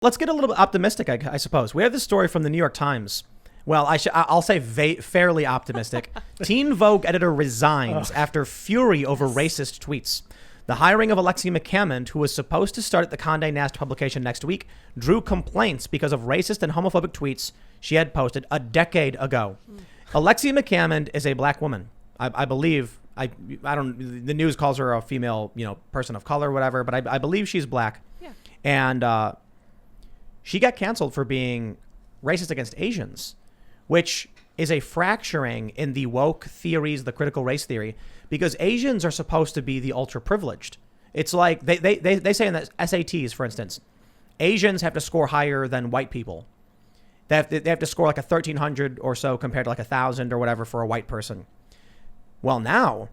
Let's get a little bit optimistic, I suppose. We have this story from the New York Times. Well, I'll say fairly optimistic. Teen Vogue editor resigns after fury over racist tweets. The hiring of Alexia McCammond, who was supposed to start at the Condé Nast publication next week, drew complaints because of racist and homophobic tweets she had posted a decade ago. Alexia McCammond is a black woman. I believe. I don't. The news calls her a female, person of color, or whatever. But I believe she's black. Yeah. And she got canceled for being racist against Asians, which is a fracturing in the woke theories, the critical race theory, because Asians are supposed to be the ultra privileged. It's like they say in the SATs, for instance, Asians have to score higher than white people. They have to score like a 1,300 or so compared to like 1,000 or whatever for a white person. Well, now,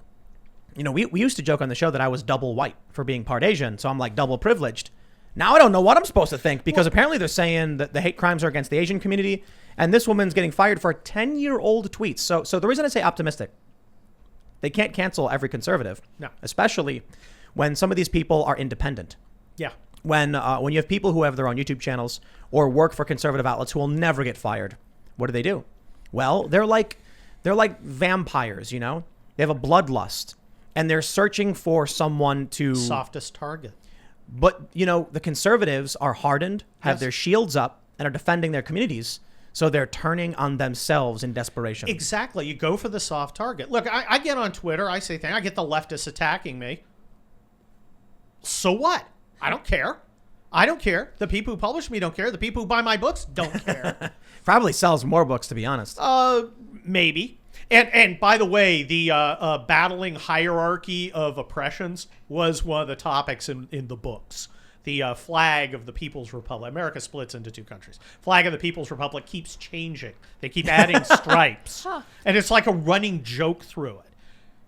we used to joke on the show that I was double white for being part Asian, so I'm like double privileged. Now I don't know what I'm supposed to think, because apparently they're saying that the hate crimes are against the Asian community, and this woman's getting fired for 10-year-old tweets. So the reason I say optimistic, they can't cancel every conservative, no, especially when some of these people are independent. Yeah. When you have people who have their own YouTube channels or work for conservative outlets who will never get fired, what do? Well, they're like vampires, They have a bloodlust, and they're searching for someone to softest target. But, the conservatives are hardened, have their shields up, and are defending their communities. So they're turning on themselves in desperation. Exactly. You go for the soft target. Look, I get on Twitter. I say things. I get the leftists attacking me. So what? I don't care. The people who publish me don't care. The people who buy my books don't care. Probably sells more books, to be honest. Maybe. And by the way, the battling hierarchy of oppressions was one of the topics in the books. The flag of the People's Republic. America splits into two countries. Flag of the People's Republic keeps changing. They keep adding stripes. And it's like a running joke through it.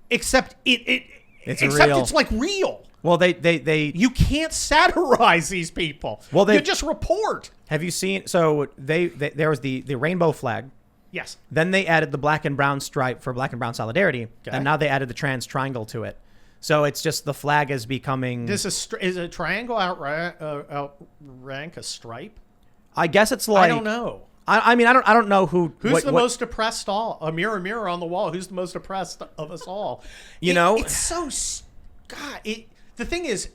Except it's like real. Well, they you can't satirize these people. Well, you just report. Have you seen? So there was the rainbow flag. Yes. Then they added the black and brown stripe for black and brown solidarity, okay. And now they added the trans triangle to it. So it's just the flag is becoming. Is a triangle outrank a stripe? I guess it's like I don't know. I mean I don't know who's the most oppressed. A mirror on the wall. Who's the most oppressed of us all? It's so God. The thing is,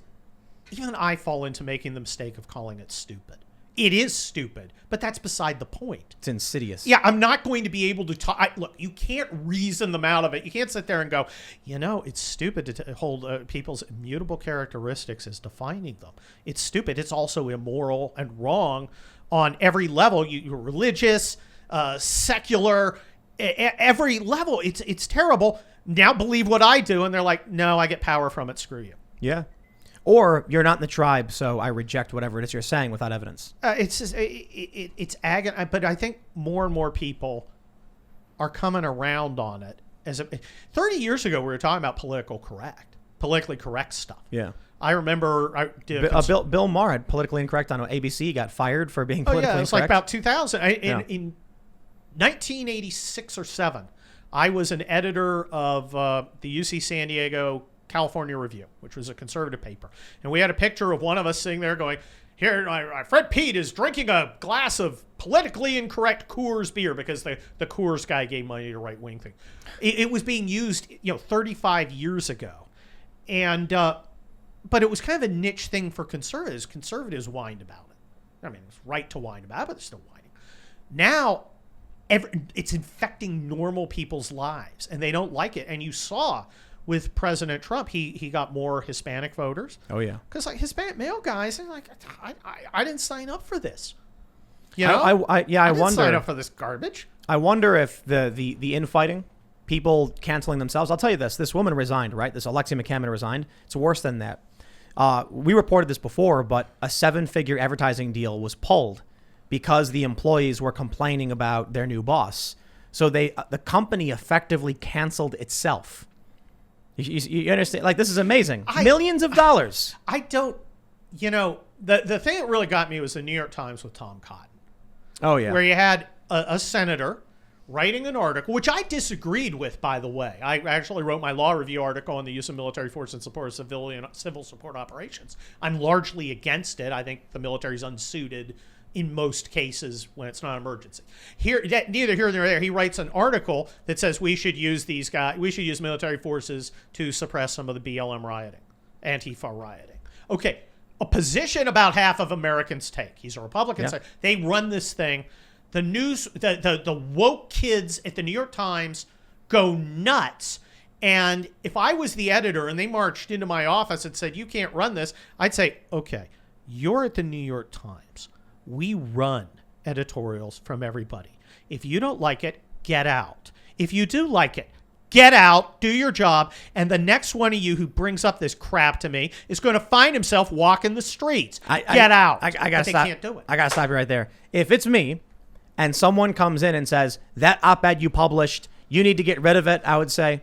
even I fall into making the mistake of calling it stupid. It is stupid, but that's beside the point. It's insidious. Yeah, I'm not going to be able to talk. Look, you can't reason them out of it. You can't sit there and go, it's stupid to hold people's immutable characteristics as defining them. It's stupid. It's also immoral and wrong on every level. You're religious, secular, every level. It's terrible. Now believe what I do, and they're like, no, I get power from it. Screw you. Yeah. Or you're not in the tribe, so I reject whatever it is you're saying without evidence. It's just, it's agony, but I think more and more people are coming around on it. 30 years ago, we were talking about politically correct stuff. Yeah. I remember Bill Maher had politically incorrect on ABC, got fired for being politically incorrect. It's like about 2000. In 1986 or 7, I was an editor of the UC San Diego California Review, which was a conservative paper. And we had a picture of one of us sitting there going, here, Fred Pete is drinking a glass of politically incorrect Coors beer, because the Coors guy gave money to right-wing thing. It was being used, 35 years ago. And, but it was kind of a niche thing for conservatives. Conservatives whined about it. I mean, it's right to whine about it, but they're still whining. Now, it's infecting normal people's lives, and they don't like it. And you saw with President Trump, he got more Hispanic voters. Oh, yeah. Because Hispanic male guys are like, I didn't sign up for this. I didn't sign up for this garbage. I wonder if the infighting, people canceling themselves. I'll tell you this woman resigned, right? This Alexia McCammond resigned. It's worse than that. We reported this before, but a 7-figure advertising deal was pulled because the employees were complaining about their new boss. So the company effectively canceled itself. You understand? Like, this is amazing. Millions of dollars. I don't, the thing that really got me was the New York Times with Tom Cotton. Oh, yeah. Where you had a senator writing an article, which I disagreed with, by the way. I actually wrote my law review article on the use of military force in support of civil support operations. I'm largely against it. I think the military is unsuited in most cases when it's not an emergency. Neither here nor there. He writes an article that says we should use military forces to suppress some of the BLM rioting, Antifa rioting. Okay, a position about half of Americans take. He's a Republican. Yeah. They run this thing. The news, the woke kids at the New York Times go nuts. And if I was the editor and they marched into my office and said, you can't run this, I'd say, okay, you're at the New York Times. We run editorials from everybody. If you don't like it, get out. If you do like it, get out, do your job, and the next one of you who brings up this crap to me is going to find himself walking the streets. Get out. I gotta they stop. can't do it. I gotta stop you right there. If it's me, and someone comes in and says, that op-ed you published, you need to get rid of it, I would say,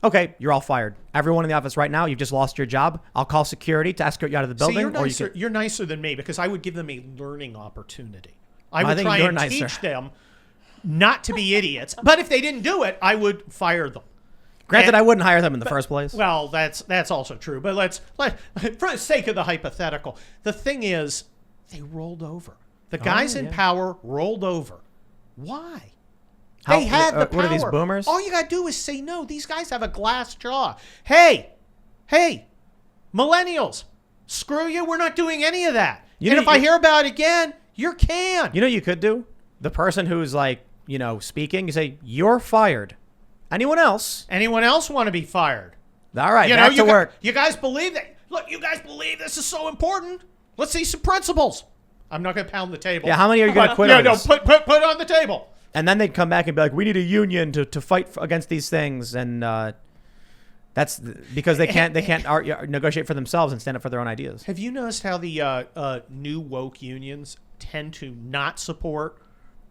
okay, you're all fired. Everyone in the office right now, you've just lost your job. I'll call security to escort you out of the building. See, you're nicer than me because I would give them a learning opportunity. I would try and teach them not to be idiots. But if they didn't do it, I would fire them. Granted, I wouldn't hire them in the first place. Well, that's also true. But let's for the sake of the hypothetical, the thing is, they rolled over. The guys in power rolled over. Why? They had the power. What are these, boomers? All you got to do is say no. These guys have a glass jaw. Hey, millennials, screw you. We're not doing any of that. If I hear about it again, you're canned. You know what you could do? The person who's speaking, you say, you're fired. Anyone else? Anyone else want to be fired? All right, back to work. You guys believe that? Look, you guys believe this is so important? Let's see some principles. I'm not going to pound the table. Yeah, how many are you going to quit on this? No, put it on the table. And then they'd come back and be like, we need a union to fight against these things. And that's because they can't negotiate for themselves and stand up for their own ideas. Have you noticed how the new woke unions tend to not support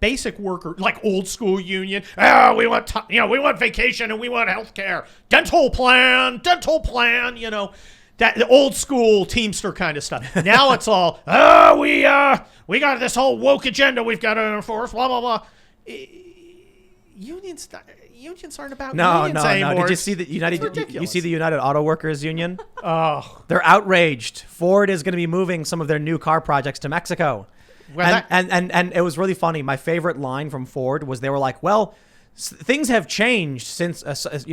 basic worker, like old school union? Oh, we want vacation and we want health care. Dental plan, that the old school Teamster kind of stuff. Now it's all, we got this whole woke agenda we've got to enforce, blah, blah, blah. Unions aren't about unions anymore. Did you see the you see the United Auto Workers Union? Oh. They're outraged. Ford is going to be moving some of their new car projects to Mexico. Well, and it was really funny. My favorite line from Ford was they were like, well, things have changed since,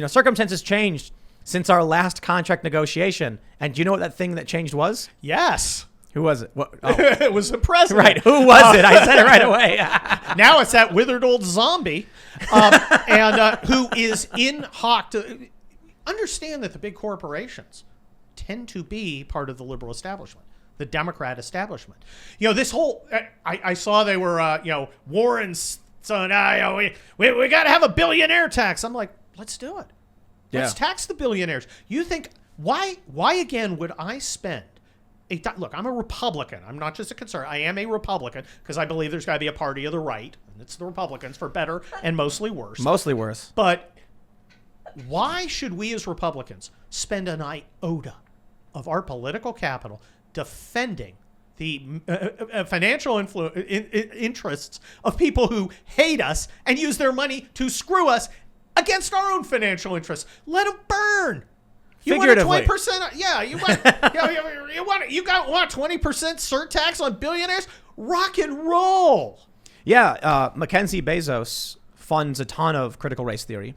circumstances changed since our last contract negotiation. And do you know what that thing that changed was? Yes. Who was it? It was the president. Right. Who was it? I said it right away. Now it's that withered old zombie who is in hock to understand that the big corporations tend to be part of the liberal establishment, the Democrat establishment. This whole, I saw they were, Warren's saying, we got to have a billionaire tax. I'm like, let's do it. Let's tax the billionaires. You think, why again would I spend look, I'm a Republican. I'm not just a conservative. I am a Republican because I believe there's got to be a party of the right, and it's the Republicans for better and mostly worse. Mostly worse. But why should we as Republicans spend an iota of our political capital defending the financial interests of people who hate us and use their money to screw us against our own financial interests? Let them burn. You want a 20%? Yeah, you want 20% surtax on billionaires? Rock and roll. Yeah, Mackenzie Bezos funds a ton of critical race theory.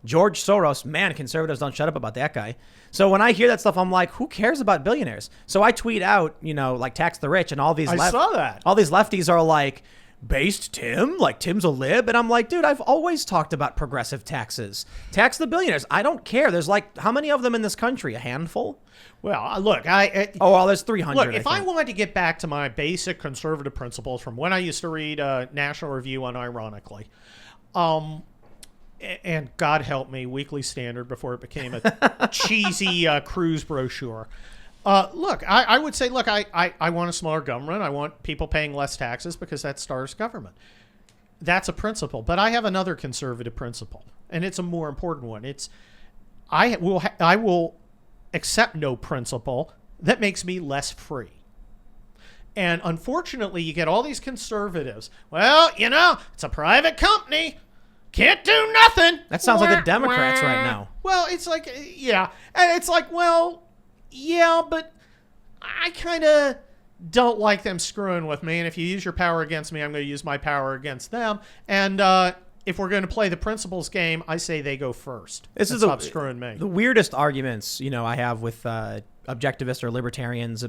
George Soros, man, conservatives don't shut up about that guy. So when I hear that stuff, I'm like, who cares about billionaires? So I tweet out, tax the rich, and all these saw that. All these lefties are like, based Tim? Like Tim's a lib? And I'm like, dude, I've always talked about progressive taxes. Tax the billionaires. I don't care. There's how many of them in this country? A handful? Well, look, there's 300. Look, if I wanted to get back to my basic conservative principles from when I used to read National Review unironically, and God help me, Weekly Standard before it became a cheesy cruise brochure. I would say, I want a smaller government. I want people paying less taxes because that starves government. That's a principle. But I have another conservative principle, and it's a more important one. I will accept no principle that makes me less free. And unfortunately, you get all these conservatives. Well, it's a private company. can't do nothing. That sounds like the Democrats right now. Well, it's like, yeah. And it's like, well, yeah, but I kind of don't like them screwing with me. And if you use your power against me, I'm going to use my power against them. And if we're going to play the principles game, I say they go first. This is stop screwing me. The weirdest arguments, I have with objectivists or libertarians.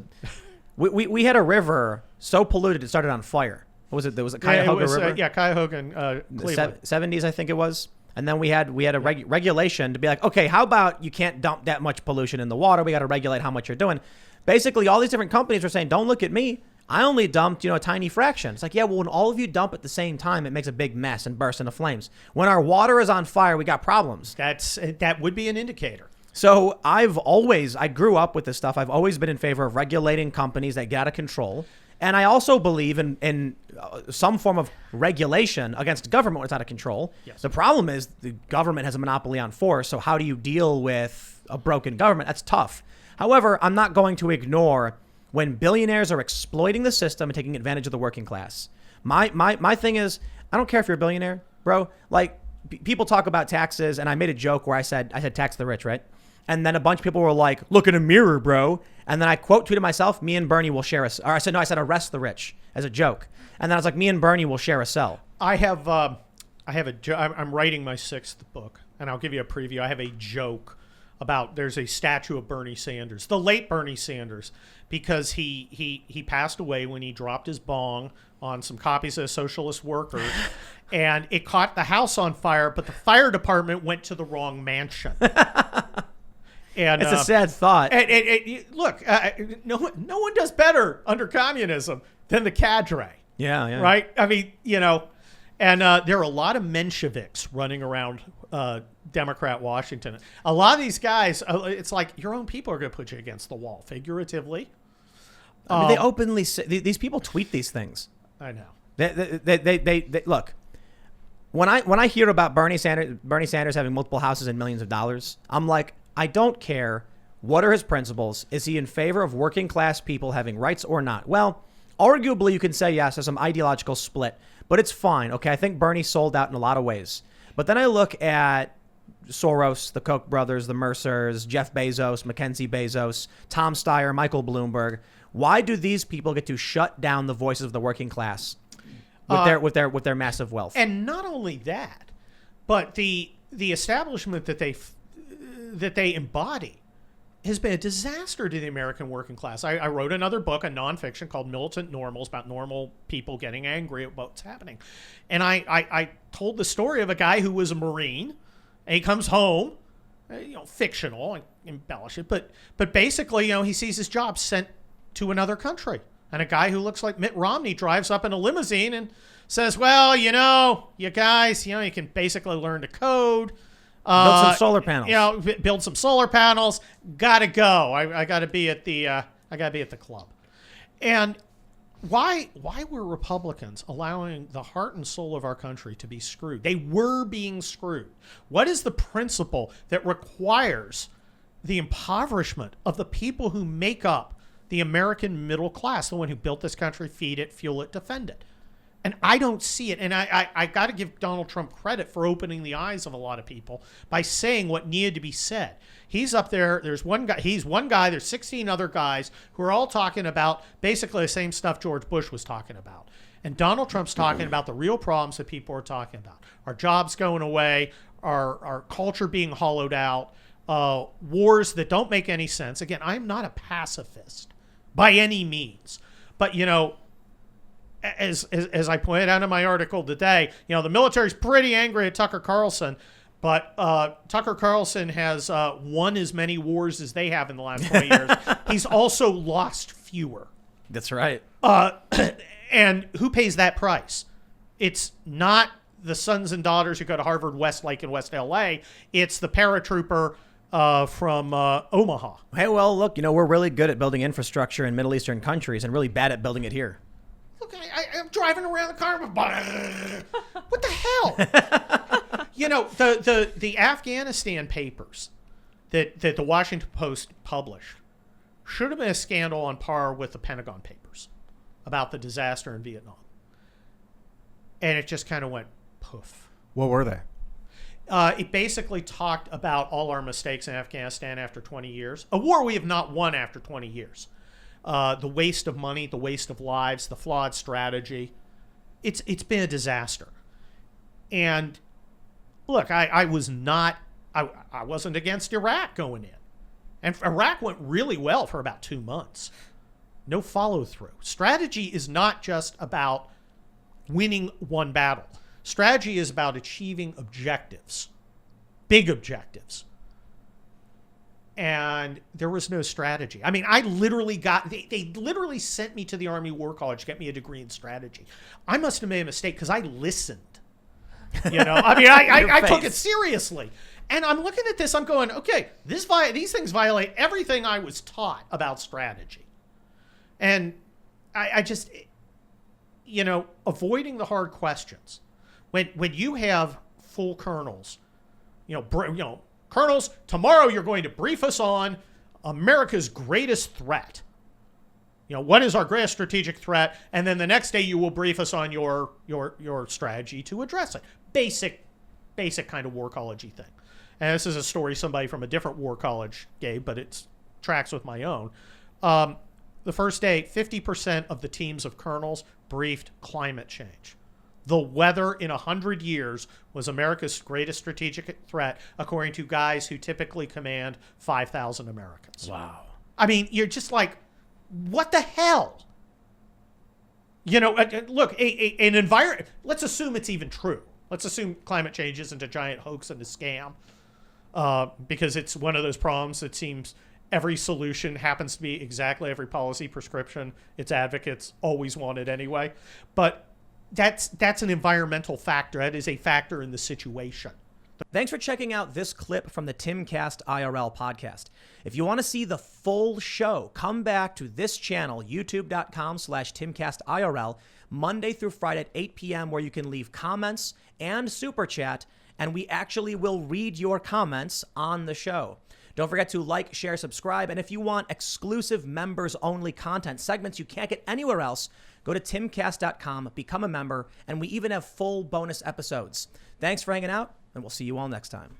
We had a river so polluted it started on fire. What was it? There was a Cuyahoga River. Cuyahoga, Cleveland. 70s, I think it was. And then we had a regulation to be like, okay, how about you can't dump that much pollution in the water? We got to regulate how much you're doing. Basically, all these different companies are saying, don't look at me. I only dumped, a tiny fraction. It's like, yeah, well, when all of you dump at the same time, it makes a big mess and bursts into flames. When our water is on fire, we got problems. That would be an indicator. So I grew up with this stuff. I've always been in favor of regulating companies that get out of control. And I also believe in some form of regulation against government when it's out of control. Yes. The problem is the government has a monopoly on force. So how do you deal with a broken government? That's tough. However, I'm not going to ignore when billionaires are exploiting the system and taking advantage of the working class. My thing is, I don't care if you're a billionaire, bro. Like, people talk about taxes, and I made a joke where I said tax the rich, right? And then a bunch of people were like, look in a mirror, bro. And then I quote tweeted myself, me and Bernie will share I said arrest the rich as a joke. And then I was like, me and Bernie will share a cell. I'm writing my 6th book, and I'll give you a preview. I have a joke about there's a statue of Bernie Sanders, the late Bernie Sanders, because he passed away when he dropped his bong on some copies of Socialist Workers, and it caught the house on fire, but the fire department went to the wrong mansion. And it's a sad thought. Look, no one does better under communism than the cadre. Yeah. Right? I mean, and there are a lot of Mensheviks running around Democrat Washington. A lot of these guys, it's like your own people are going to put you against the wall, figuratively. I mean, they openly say, these people tweet these things. I know. They look. When I hear about Bernie Sanders having multiple houses and millions of dollars, I'm like, I don't care. What are his principles? Is he in favor of working class people having rights or not? Well, arguably you can say yes, there's some ideological split, but it's fine. Okay, I think Bernie sold out in a lot of ways. But then I look at Soros, the Koch brothers, the Mercers, Jeff Bezos, Mackenzie Bezos, Tom Steyer, Michael Bloomberg. Why do these people get to shut down the voices of the working class with their massive wealth? And not only that, but the establishment that they embody has been a disaster to the American working class. I wrote another book, a nonfiction called Militant Normals, about normal people getting angry at what's happening. And I told the story of a guy who was a Marine, and he comes home, fictional, and embellish it, but basically, he sees his job sent to another country. And a guy who looks like Mitt Romney drives up in a limousine and says, well, you guys, you can basically learn to code. Build some solar panels. Build some solar panels. Gotta go. I gotta be at the club. And why were Republicans allowing the heart and soul of our country to be screwed? They were being screwed. What is the principle that requires the impoverishment of the people who make up the American middle class, the one who built this country, feed it, fuel it, defend it? And I don't see it. And I got to give Donald Trump credit for opening the eyes of a lot of people by saying what needed to be said. He's up there. There's one guy. He's one guy. There's 16 other guys who are all talking about basically the same stuff George Bush was talking about. And Donald Trump's talking about the real problems that people are talking about. Our jobs going away, our culture being hollowed out, wars that don't make any sense. Again, I'm not a pacifist by any means. But, as I pointed out in my article today, the military's pretty angry at Tucker Carlson, but Tucker Carlson has won as many wars as they have in the last 20 years. He's also lost fewer. That's right. And who pays that price? It's not the sons and daughters who go to Harvard, Westlake, and West LA. It's the paratrooper from Omaha. Hey, well, look, we're really good at building infrastructure in Middle Eastern countries and really bad at building it here. Look, I'm driving around the car. What the hell? The Afghanistan papers that the Washington Post published should have been a scandal on par with the Pentagon papers about the disaster in Vietnam. And it just kind of went poof. What were they? It basically talked about all our mistakes in Afghanistan after 20 years. A war we have not won after 20 years. The waste of money, the waste of lives, the flawed strategy. It's been a disaster. And look, I wasn't against Iraq going in. And Iraq went really well for about 2 months. No follow through. Strategy is not just about winning one battle. Strategy is about achieving objectives, big objectives. And there was no strategy. I mean, I literally they literally sent me to the Army War College to get me a degree in strategy. I must have made a mistake because I listened. You know, I mean, I took it seriously. And I'm looking at this, I'm going, okay, these things violate everything I was taught about strategy. And I just, you know, avoiding the hard questions. When you have full colonels, colonels, tomorrow you're going to brief us on America's greatest threat. You know, what is our greatest strategic threat? And then the next day you will brief us on your strategy to address it. Basic kind of war college-y thing. And this is a story somebody from a different war college gave, but it tracks with my own. The first day, 50% of the teams of colonels briefed climate change. The weather in 100 years was America's greatest strategic threat, according to guys who typically command 5,000 Americans. Wow. I mean, you're just like, what the hell? You know, look, an environment, let's assume it's even true. Let's assume climate change isn't a giant hoax and a scam, because it's one of those problems that seems every solution happens to be exactly every policy prescription its advocates always wanted anyway. But that's an environmental factor. That is a factor in the situation. Thanks for checking out this clip from the Timcast IRL podcast. If you want to see the full show, come back to this channel, youtube.com/TimcastIRL, Monday through Friday at 8 p.m., where you can leave comments and super chat, and we actually will read your comments on the show. Don't forget to like, share, subscribe, and if you want exclusive members-only content, segments you can't get anywhere else, go to timcast.com, become a member, and we even have full bonus episodes. Thanks for hanging out, and we'll see you all next time.